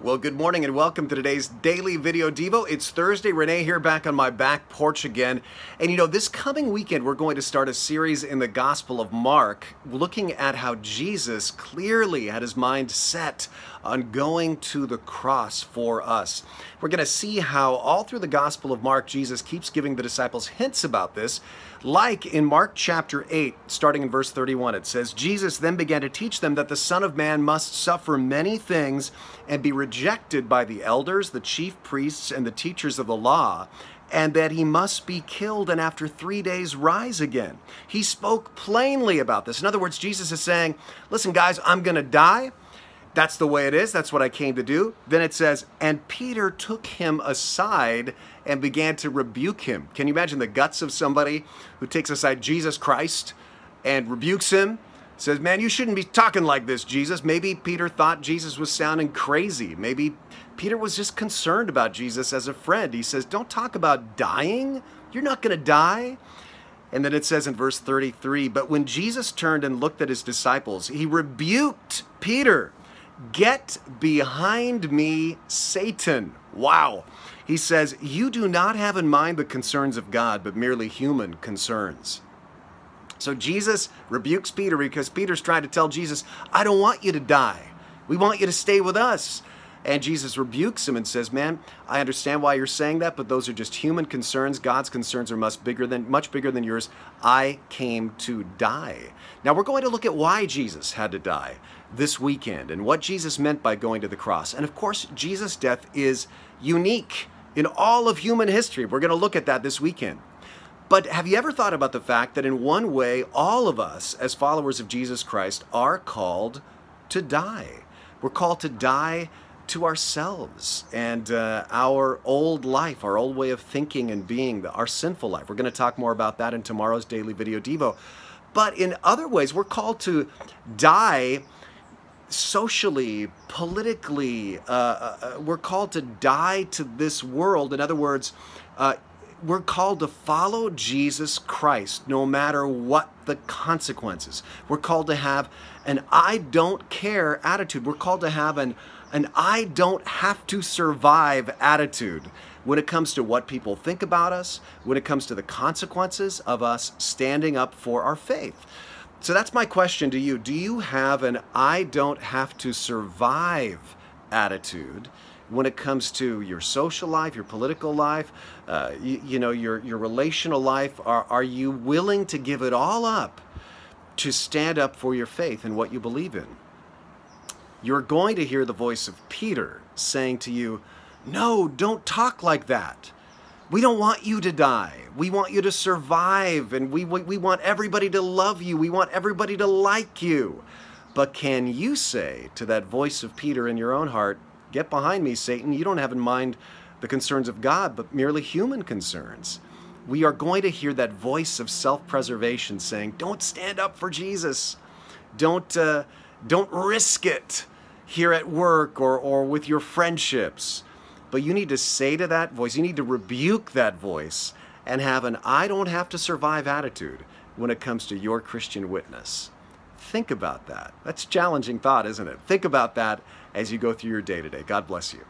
Well, good morning and welcome to today's daily video Devo. It's Thursday. Renee here, back on my back porch again. And this coming weekend, we're going to start a series in the Gospel of Mark, looking at how Jesus clearly had his mind set on going to the cross for us. We're going to see how all through the Gospel of Mark, Jesus keeps giving the disciples hints about this. Like in Mark chapter 8, starting in verse 31, it says, Jesus then began to teach them that the Son of Man must suffer many things and be rejected by the elders, the chief priests, and the teachers of the law, and that he must be killed and after 3 days rise again. He spoke plainly about this. In other words, Jesus is saying, listen, guys, I'm going to die. That's the way it is. That's what I came to do. Then it says, and Peter took him aside and began to rebuke him. Can you imagine the guts of somebody who takes aside Jesus Christ and rebukes him? Says, man, you shouldn't be talking like this, Jesus. Maybe Peter thought Jesus was sounding crazy. Maybe Peter was just concerned about Jesus as a friend. He says, don't talk about dying. You're not going to die. And then it says in verse 33, but when Jesus turned and looked at his disciples, he rebuked Peter. Get behind me, Satan. Wow. He says, you do not have in mind the concerns of God, but merely human concerns. So Jesus rebukes Peter because Peter's trying to tell Jesus, I don't want you to die. We want you to stay with us. And Jesus rebukes him and says, man, I understand why you're saying that, but those are just human concerns. God's concerns are much bigger than yours. I came to die. Now we're going to look at why Jesus had to die this weekend and what Jesus meant by going to the cross. And of course, Jesus' death is unique in all of human history. We're going to look at that this weekend. But have you ever thought about the fact that in one way, all of us as followers of Jesus Christ are called to die? We're called to die to ourselves and our old life, our old way of thinking and being, our sinful life. We're going to talk more about that in tomorrow's Daily Video Devo. But in other ways, we're called to die socially, politically. We're called to die to this world. In other words, we're called to follow Jesus Christ no matter what the consequences. We're called to have an I don't care attitude. We're called to have an I don't have to survive attitude when it comes to what people think about us, when it comes to the consequences of us standing up for our faith. So that's my question to you. Do you have an I don't have to survive attitude when it comes to your social life, your political life, your relational life? Are you willing to give it all up to stand up for your faith and what you believe in? You're going to hear the voice of Peter saying to you, no, don't talk like that. We don't want you to die. We want you to survive, and we want everybody to love you. We want everybody to like you. But can you say to that voice of Peter in your own heart, get behind me, Satan. You don't have in mind the concerns of God, but merely human concerns. We are going to hear that voice of self-preservation saying, don't stand up for Jesus. Don't risk it here at work or with your friendships. But you need to say to that voice, you need to rebuke that voice and have an I don't have to survive attitude when it comes to your Christian witness. Think about that. That's a challenging thought, isn't it? Think about that as you go through your day today. God bless you.